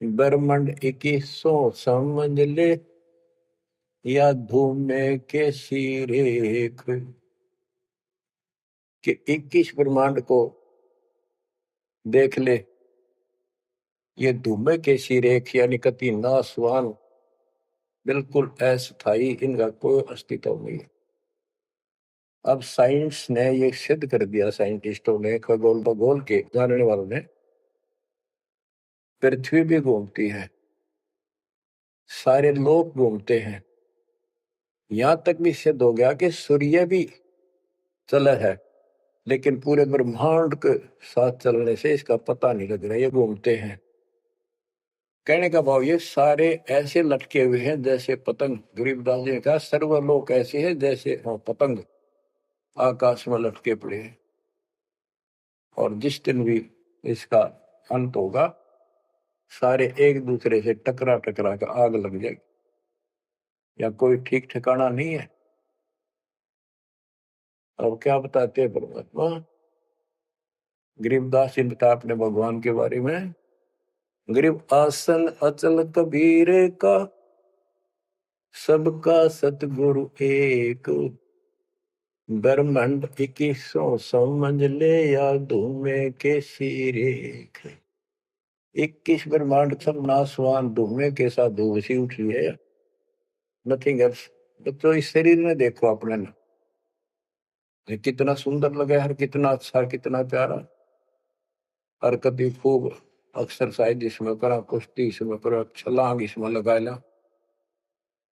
Speaker 1: ब्रह्मंड 2100 समझ ले, या धूम में के सिरेख। कि 21 ब्रह्मांड को देख ले, ये धूमे के सिरेख यानी कति नासवान, बिल्कुल अस्थाई, इनका कोई अस्तित्व नहीं। अब साइंस ने ये सिद्ध कर दिया, साइंटिस्टों ने, खगोल भगोल के जानने वालों ने, पृथ्वी भी घूमती है, सारे लोग घूमते हैं, यहां तक भी सिद्ध हो गया कि सूर्य भी चला है, लेकिन पूरे ब्रह्मांड के साथ चलने से इसका पता नहीं लग रहा, ये घूमते हैं। कहने का भाव ये सारे ऐसे लटके हुए हैं जैसे पतंग। गरीबदास जी ने कहा सर्वलोक ऐसे है जैसे पतंग आकाश में लटके पड़े हैं। और जिस दिन भी इसका अंत होगा सारे एक दूसरे से टकरा टकरा कर आग लग जाएगी, या कोई ठीक ठिकाना नहीं है। अब क्या बताते हैं परमात्मा? गरीबदास जी बता अपने भगवान के बारे में, गरीब आसन अचल कबीर का, सबका सतगुरु एक, ब्रह्मांड 2100 समझ ले या धूमे के सिरेख। 21 ब्रह्मांड सब नासवान धूमे के साथ धूसी उठ रही है, नथिंग एल्स। तो इस शरीर में देखो अपने ना, ये कितना सुंदर लगा है, कितना अच्छा, कितना प्यारा। हरकत खूब, एक्सरसाइज इसमें करा, कुश्ती इसमें करा, छलांग इसमें लगा ला।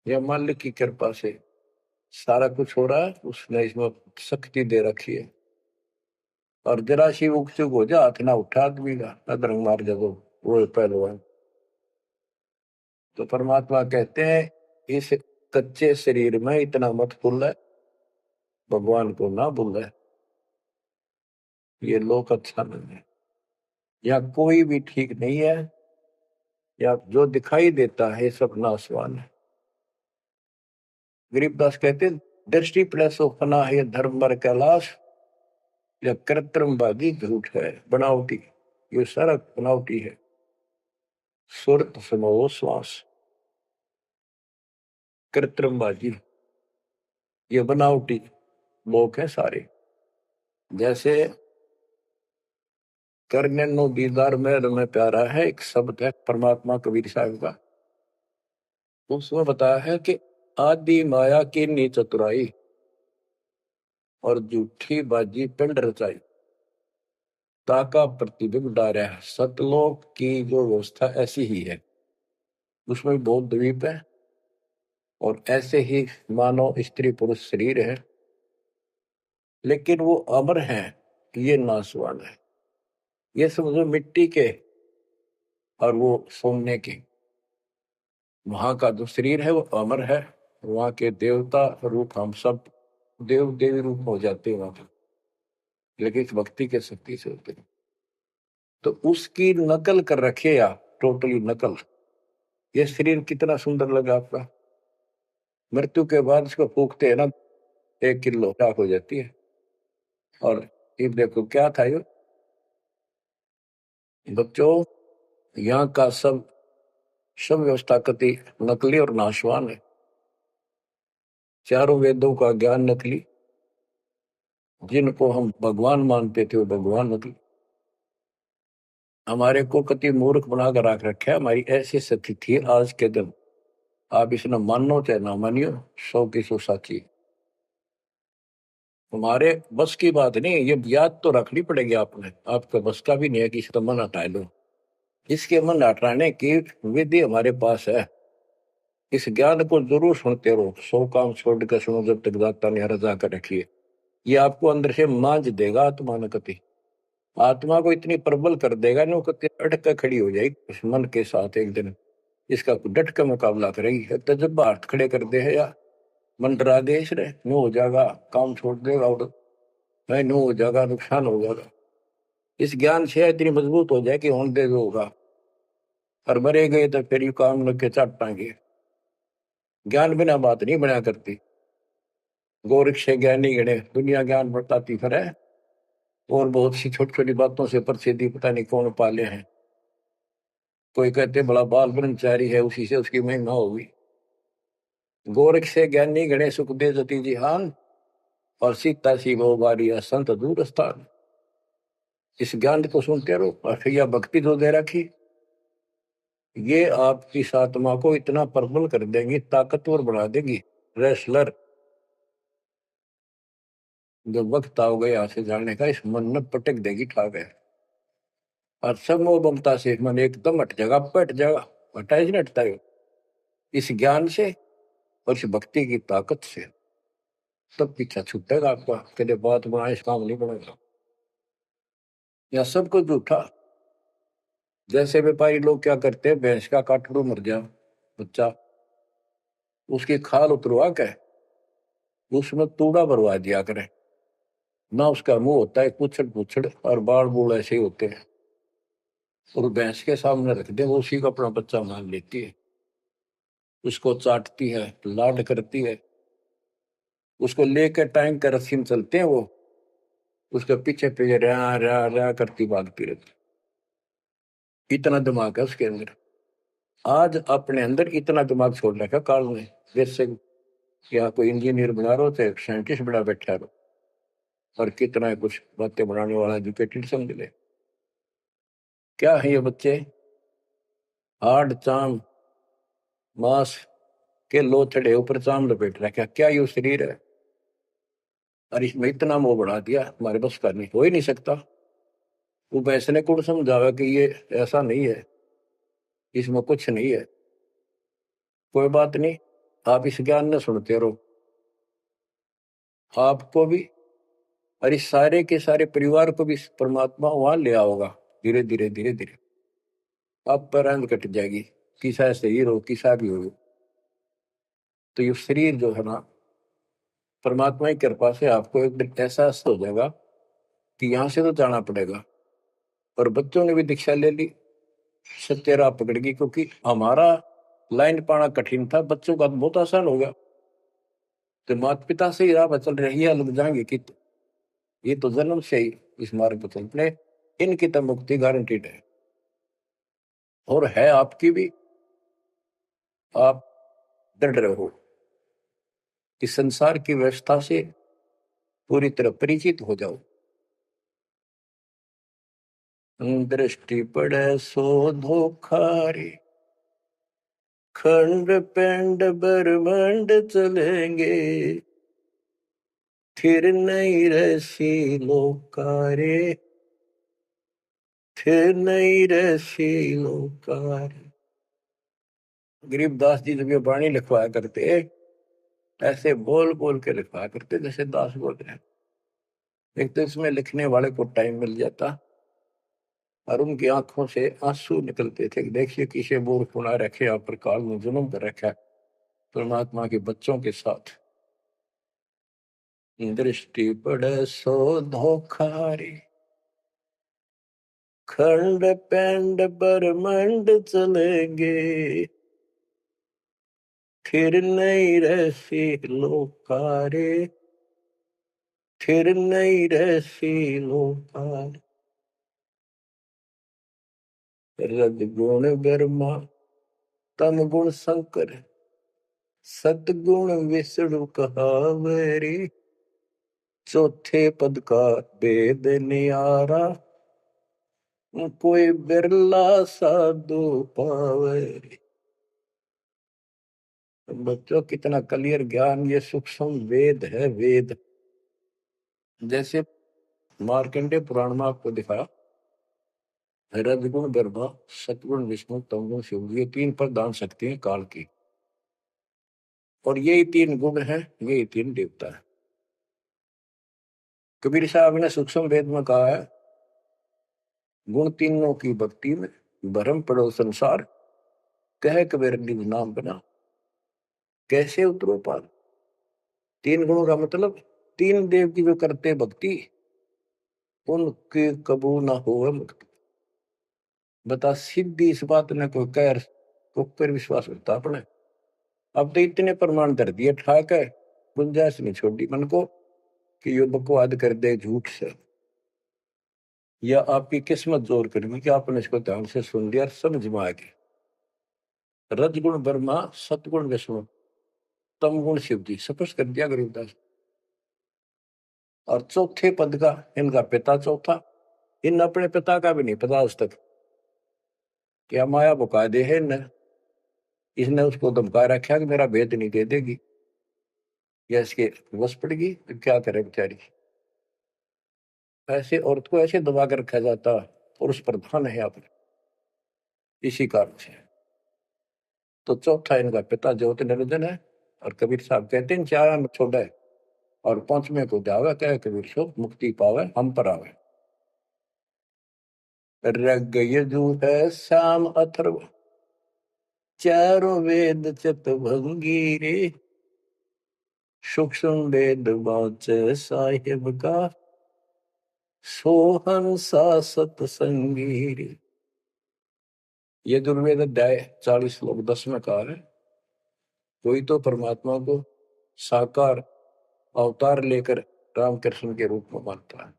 Speaker 1: यह मालिक की कृपा से सारा कुछ हो रहा है, उसने इसमें शक्ति दे रखी है। और जरा सी उग चुक हो जा, हाथ ना उठा आदमी का, अदरंग मार जब वो पहलवान। तो परमात्मा कहते हैं इस कच्चे शरीर में इतना मत भूल, भगवान को ना भूल। ये लोक अच्छा नहीं है, या कोई भी ठीक नहीं है, या जो दिखाई देता है सब नासवान है। गरीबदास कहते हैं दृष्टि प्लस फना है धर्म पर कैलाश, या कृत्रिमवादी झूठ है बनावटी, ये सारा बनावटी है। सुरत समो श्वास, कृत्रिमवादी, ये बनावटी लोग हैं सारे। जैसे करने नो दीदार में प्यारा है, एक शब्द है परमात्मा कबीर साहब का, उसमें बताया है कि आदि माया की नी चतुराई और झूठी बाजी पिंड रचाई, ताका प्रतिबिंब डारा है। सतलोक की जो व्यवस्था ऐसी ही है, उसमें भी बहुत द्वीप है, और ऐसे ही मानव स्त्री पुरुष शरीर है, लेकिन वो अमर है, ये नासवान है। ये समझो मिट्टी के और वो सोने के। वहां का जो शरीर है वो अमर है, वहां के देवता रूप हम सब देव देवी रूप हो जाते हैं वहां पर, लेकिन इस भक्ति के शक्ति से होते हैं। तो उसकी नकल कर रखे आप, टोटली नकल। ये शरीर कितना सुंदर लगा आपका, मृत्यु के बाद इसको फूकते हैं ना, 1 किलो राख हो जाती है। और ये देखो क्या था ये बच्चों, यहाँ का सब सब व्यवस्था कति नकली और नाशवान है। चारों वेदों का ज्ञान नकली, जिनको हम भगवान मानते थे वो भगवान नकली। हमारे को कति मूर्ख बनाकर रख रखा है। हमारी ऐसी स्थिति थी आज के दिन, आप इसने मानो चाहे ना मानियो, 100 की 100 साची। हमारे बस की बात नहीं, ये याद तो रखनी पड़ेगी आपने, आपका बस का भी नहीं है कि इसका मन हटा लो। इसके मन हटाने की विधि हमारे पास है। इस ज्ञान को जरूर सुनते रहो, 100 काम छोड़ कर सुनो जब तक दाता ने रजा कर रखी है। ये आपको अंदर से मांझ देगा आत्मा न कति, आत्मा को इतनी प्रबल कर देगा नो कति अटक कर खड़ी हो जाएगी इस मन के साथ। एक दिन इसका डट का मुकाबला करेगी, तो जब हाथ खड़े कर दे है या मन डरा दे इसने, नो हो जाएगा, काम छोड़ देगा, और नहीं नो हो जाएगा, नुकसान हो जाएगा। इस ज्ञान से इतनी मजबूत हो जाए कि होने दे जो होगा, और मरे गए तो फिर यू काम लग के चट पाएंगे। ज्ञान बिना बात नहीं बना करती। गोरख से ज्ञानी गणे दुनिया ज्ञान बताती फिर है, और बहुत सी छोटी छोटी बातों से प्रसिद्धि पता नहीं कौन पाले हैं। कोई कहते बड़ा बाल ब्रह्मचारी है, उसी से उसकी महिमा होगी। गोरख से ज्ञानी गणे सुख दे जति जिहान, और सीता सी वो बारी संत दूर स्थान। इस ज्ञान को सुनते रहो, और फिर यह भक्ति जो दे रखी, ये आपकी आत्मा को इतना प्रबल कर देंगी, ताकतवर बना देगी, रेसलर। जब वक्त आओ गया यहाँ से जाने का, इस मन में पटक देगी ठा गया, और सब मोह ममता से मन एकदम हट जाएगा, पट जाएगा। हटा ही नहीं हटता है इस ज्ञान से और इस भक्ति की ताकत से। तब पीछा छूटेगा आपका, कदे बात बनाए इस काम नहीं बनेगा। या सब कुछ झूठा, जैसे व्यापारी लोग क्या करते हैं, भैंस का काटड़ू मर गया बच्चा, उसकी खाल उतरवा के उसमें तूड़ा भरवा दिया करें ना। उसका मुंह होता है पुछड़ पुछड़ और बाल बूल ऐसे ही होते हैं, और भैंस के सामने रख दे, वो उसी को अपना बच्चा मान लेती है, उसको चाटती है, लाड करती है। उसको लेकर टाइम का रस्सी में चलते हैं वो, उसके पीछे पीछे रहा रहा रहा करती भागती रहती। इतना दिमाग है उसके अंदर। आज अपने अंदर इतना दिमाग छोड़ रखा काल ने, जैसे या कोई इंजीनियर बना रहा हो चाहे साइंटिस्ट बना बैठा रहो, और कितना है कुछ बातें बनाने वाला एजुकेटेड समझ ले। क्या है ये बच्चे, हाड चाम मांस के लोथड़े ऊपर चाम लपेट रखा, क्या ये शरीर है? और इसमें इतना मोह बढ़ा दिया, हमारे बस का नहीं, हो ही नहीं सकता। वो वैसे ने कौन समझावा कि ये ऐसा नहीं है, इसमें कुछ नहीं है। कोई बात नहीं, आप इस ज्ञान न सुनते रहो, आपको भी और इस सारे के सारे परिवार को भी परमात्मा वहां ले आओगा। धीरे धीरे धीरे धीरे आप पर रंग कट जाएगी, किसा शरीर हो किसा भी हो। तो ये शरीर जो है ना, परमात्मा की कृपा से आपको एक दिन एहसास हो जाएगा कि यहाँ से तो जाना पड़ेगा। और बच्चों ने भी दीक्षा ले ली, सत्य राह पकड़ गई, क्योंकि हमारा लाइन पाना कठिन था, बच्चों का तो बहुत आसान हो गया। तो माता पिता से ही राह पर चल रही है, लग जाएंगे कि ये तो जन्म से ही इस मार्ग पर चल पड़े, इनकी तो मुक्ति गारंटीड है। और है आपकी भी, आप डर रहे हो कि संसार की व्यवस्था से पूरी तरह परिचित हो जाओ। दृष्टि पड़े सो धोखा रे, खंड पेंड ब्रह्मांड चलेंगे, फिर नहीं रसी लोकारे, फिर नहीं रसी लोकारे। गरीबदास जी जब ये वाणी लिखवाया करते, ऐसे बोल बोल के लिखवाया करते जैसे दास बोल रहे हैं। एक तो इसमें लिखने वाले को टाइम मिल जाता, और उनकी आंखों से आंसू निकलते थे। देखिए किसे मूर्ख बना रखे, यहाँ पर काल में जुल्म कर रखा है परमात्मा के बच्चों के साथ। दृष्टि पड़े सो धोखा रे, खंड पेंड ब्रह्मांड चलेंगे, फिर नहीं रहसी लोकारे, फिर नहीं रहसी लोकारे। रजगुण ब्रह्मा, तम गुण शंकर, सतगुण विष्णु कहावरी, चौथे पद का वेद नियारा, कोई बिरला साधु पावे। बच्चों कितना क्लियर ज्ञान, ये सूक्ष्म वेद है, वेद। जैसे मार्कंडे पुराण में आपको दिखाया, रजगुण ब्रह्मा, सतगुण विष्णु, तमगुण शिव, ये तीन प्रधान शक्ति हैं काल की, और यही तीन गुण हैं, यही तीन देवता है। कबीर साहब ने सूक्ष्म वेद में कहा है, गुण तीनों की भक्ति में भरम पड़ो संसार, कह कबीर निज नाम बना, कैसे उतरो पार। तीन गुणों का मतलब, तीन देव की जो करते भक्ति, उनके कबू ना हो मुक्ति। बता सीधी इस बात ने कोई कह तो पर विश्वास करता अपने। अब तो इतने प्रमाण धर दिए ठाक है, गुंजाइश नहीं छोड़ी मन को कि यो बकवाद कर दे झूठ से, या आपकी किस्मत जोर करनी कि आपने इसको ध्यान से सुन लिया, समझ में आ गई। रजगुण ब्रह्मा, सतगुण विष्णु, तम गुण शिव जी, स्पष्ट कर दिया गरीबदास। और चौथे पद का इनका पिता चौथा, इन अपने पिता का भी नहीं पता आज तक, क्या माया बुका दे है न, इसने उसको धमका रखा कि मेरा भेद नहीं दे देगी, या इसके वश पड़ेगी तो क्या करे बेचारी। ऐसे औरत को ऐसे दबा कर रखा जाता, पुरुष प्रधान है यहाँ पर, इसी कारण से। तो चौथा इनका पिता ज्योति निरंजन है। और कबीर साहब कहते हैं, चार में छोड़ा है और पांचवें को जावे, कहे कबीर सो मुक्ति पावे हम पर आवे। ऋग यजु है श्याम अथर्व, चारों वेद चतुर्भंगी रे, सूक्ष्म वेद वाचे साहिब का, सोहन सा सतसंगी रे। ये दुर्वेद अध्याय 40 श्लोक 10 में कहा है। कोई तो परमात्मा को साकार अवतार लेकर रामकृष्ण के रूप में मानता है,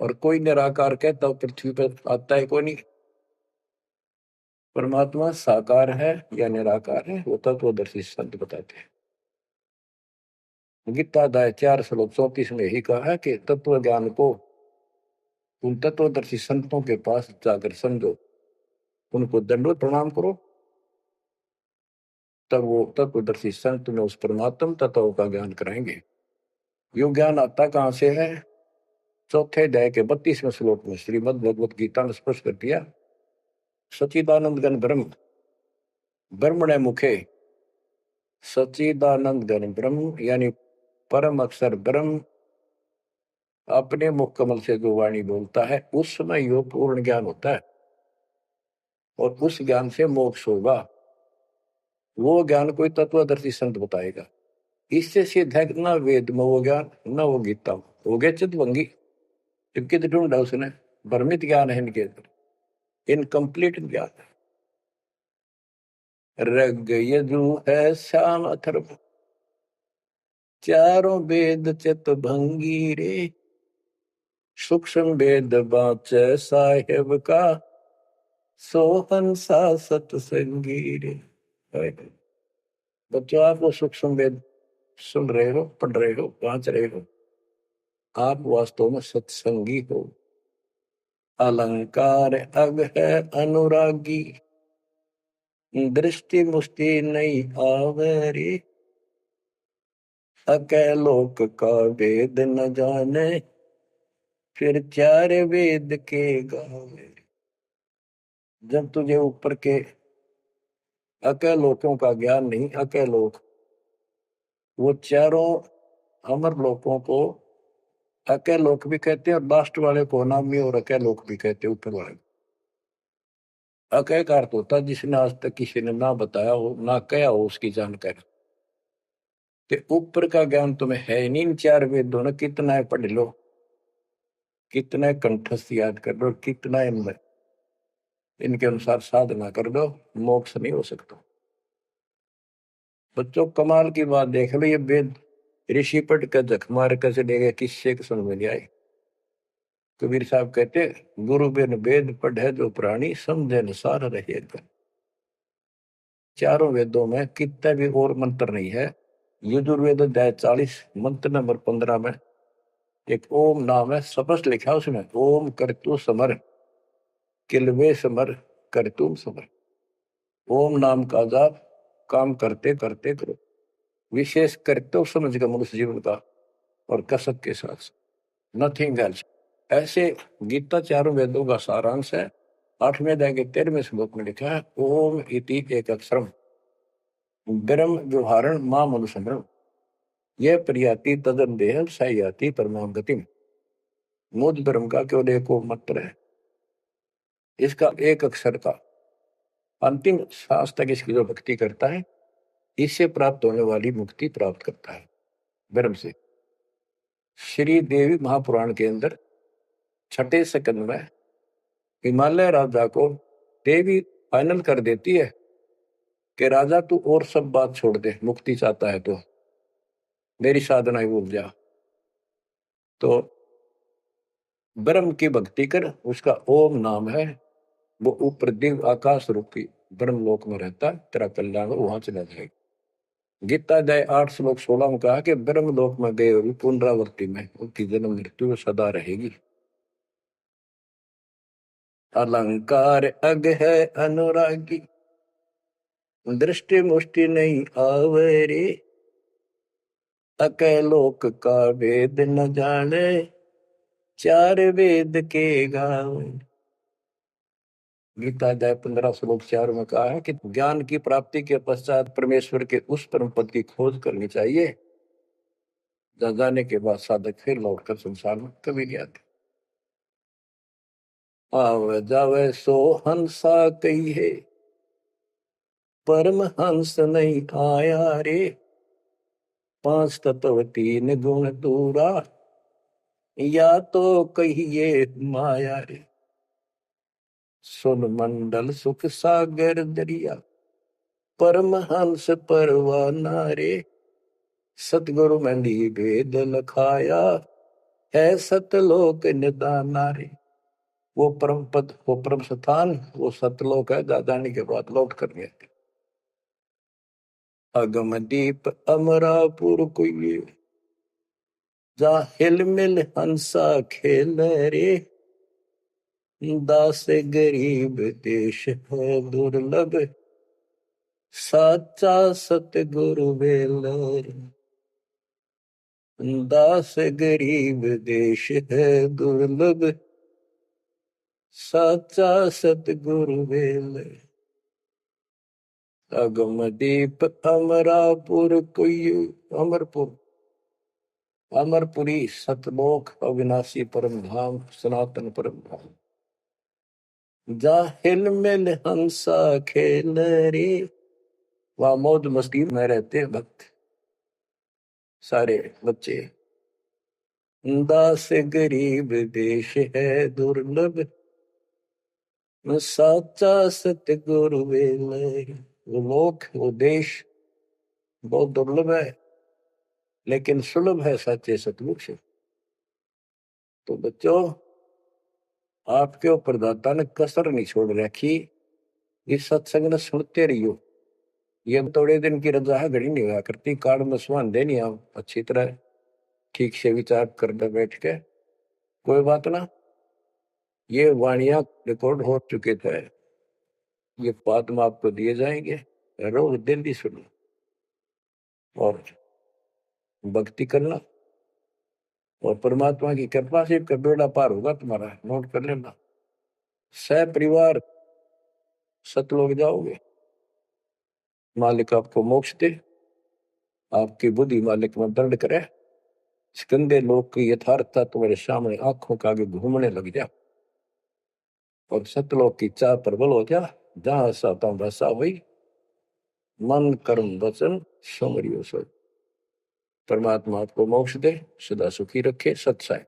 Speaker 1: और कोई निराकार कहता तो पृथ्वी पर आता है कोई नहीं। परमात्मा साकार है या निराकार है वो तत्वदर्शी संत बताते हैं। गीता अध्याय 4 श्लोक 34 में ही कहा है कि तत्व ज्ञान को उन तत्वदर्शी संतों के पास जाकर समझो, उनको दंडवत प्रणाम करो, तब वो तत्वदर्शी संत में उस परमात्म तत्व का ज्ञान कराएंगे। यो ज्ञान आता कहां से है? चौथे अध्याय के 32वें श्लोक में श्रीमद् भगवत गीता ने स्पष्ट कर दिया। सच्चिदानंद घन ब्रह्म, ब्रह्मणे मुखे, सच्चिदानंद घन ब्रह्म यानी परम अक्षर ब्रह्म अपने मुख कमल से जो वाणी बोलता है उसमें यो पूर्ण ज्ञान होता है, और उस ज्ञान से मोक्ष होगा। वो ज्ञान कोई तत्वदर्शी संत बताएगा। इससे सिद्ध है ना वेद में वो ज्ञान, न वो गीता में। हो गए चितवंगी, क्योंकि ढूंढा उसने, भ्रमित ज्ञान है इनके अंदर, इनकम्प्लीट ज्ञान। ऋग यजु है श्याम अथर्व, चारों वेद चितभंगी रे, सूक्ष्म वेद वाचे साहेब का, सोहन सा सतसंगी रे। बच्चों, आप वो सूक्ष्म वेद सुन रहे हो, पढ़ रहे हो, वांच रहे हो, आप वास्तव में सत्संगी हो। अलंकार अग है अनुरागी, दृष्टि मुष्टि नहीं आवरी, अकैलोक का वेद न जाने, फिर चार वेद के गावे। जब तुझे ऊपर के अकैलोकों का ज्ञान नहीं, अकैलोक वो चारों अमर लोकों को अकैलोक भी कहते हैं, और लास्ट वाले को अनामी और अकैलोक भी कहते हैं। ऊपर वाले अकय का अर्थ होता है जिसने आज तक किसी ने ना बताया हो, ना कहा हो उसकी जानकारी। तो ऊपर का ज्ञान तुम्हें है नहीं। इन चार वेदों ने कितना है पढ़ लो, कितना कंठस्थ याद कर लो, कितना इनमें इनके अनुसार साधना कर दो, मोक्ष नहीं हो सकता। बच्चों, कमाल की बात देख लो, ये वेद ऋषि पढ़ कर जख मार कर चले गए, किससे समझ में नहीं आई। कबीर साहब कहते, गुरु बिन वेद पढ़े जो प्राणी, समझे अनुसार रहे। चारों वेदों में कितना भी और मंत्र नहीं है। यजुर्वेद अध्याय 40 मंत्र नंबर 15 में एक ओम नाम है, स्पष्ट लिखा उसमें, ओम करतु समर, किलवे समर, करतुम समर। ओम नाम का जाप काम करते करते करो, विशेष कर्तव्य समझ कर मनुष्य जीवन का, और कसक के साथ, नथिंग एल्स। ऐसे गीता चारों वेदों का सारांश है। 8वें अध्याय के 13वें श्लोक में लिखा है, ओम इति एक अक्षरम ब्रह्म व्यवहारण मां मनुष्य, यह प्रियाति तदन देह सयाति परमाम गतिम। मुझ ब्रह्म का केवल एक मंत्र है, इसका एक अक्षर का अंतिम सांस तक इसकी जो भक्ति करता है, इससे प्राप्त होने वाली मुक्ति प्राप्त करता है ब्रह्म से। श्री देवी महापुराण के अंदर 6ठे स्कंद में हिमालय राजा को देवी फाइनल कर देती है कि राजा तू और सब बात छोड़ दे, मुक्ति चाहता है तो मेरी साधना ही भूल जा, तो ब्रह्म की भक्ति कर। उसका ओम नाम है, वो ऊपर दिव्य आकाश रूपी ब्रह्म लोक में रहता है, तेरा कल्याण वहां चला जाएगा। गीता अध्याय 8 श्लोक 16 में कहा कि ब्रह्म लोक में गए हुए पुनरावृत्ति में उनकी जन्म मृत्यु सदा रहेगी। अलंकार अग है अनुरागी, दृष्टि मुष्टि नहीं आवरे, अकैलोक का वेद न जाने, चार वेद के गावे। गीता अध्याय 15 श्लोक 4 में कहा है कि ज्ञान की प्राप्ति के पश्चात परमेश्वर के उस परम पद की खोज करनी चाहिए, जहाँ जाने के बाद साधक फिर लौटकर संसार में कभी नहीं आते। आवे जावे सो हंसा कही है, परम हंस नहीं आया रे। पांच तत्व तीन गुण दूरा, या तो कहिए माया रे। सुन मंडल सुख सागर दरिया, परम हंस परवाना रे। सतगुरु मंदी भेद लखाया, है सतलोक निदाना रे। वो परम पद, वो परम स्थान, वो सतलोक है। दादानी के बाद लौट कर गए। अगम दीप अमरापुर कोई, जा हिल मिल हंसा खेल रे। दास गरीब देश है दुर्लभ, साचा सतगुरु बेल रे। दास गरीब देश है दुर्लभ, साचा सतगुरु बेल। अगम दीप अमरापुर कोई, अमरपुर, अमरपुरी सतलोक अविनाशी परम धाम, सनातन परम धाम। जा हिल मिल हंसा खेल रे। वहां मौज मस्ती में रहते भक्त, सारे बच्चे। दास गरीब देश है दुर्लभ, साचा सतगुरु बेल। वो लोक, वो देश बहुत दुर्लभ है, लेकिन सुलभ है सच्चे सतगुरु से। तो बच्चों, आपके ऊपर दाता ने कसर नहीं छोड़ रखी। इस सत्संग ने सुनते रहियो। ये थोड़े दिन की रजा है, घड़ी नहीं हुआ करती। काल में सुहान देनी आप अच्छी तरह ठीक से विचार करने बैठ के। कोई बात ना, ये वाणियां रिकॉर्ड हो चुके थे, ये बाद में आपको दिए जाएंगे। रोज दिल्ली सुनो और भक्ति करना, और परमात्मा की कृपा से का बेड़ा पार होगा तुम्हारा। नोट कर लेना, सह परिवार सतलोक जाओगे। मालिक आपको मोक्ष दे, आपकी बुद्धि मालिक में दंड करे। इस गंदे लोग की यथार्थता तुम्हारे सामने आंखों के आगे घूमने लग जा, और सतलोक की चाह प्रबल हो जा। जहां साता भसा हुई, मन कर्म वचन समरियो सो। परमात्मा आपको मोक्ष दे, सदा सुखी रखे। सत्संग।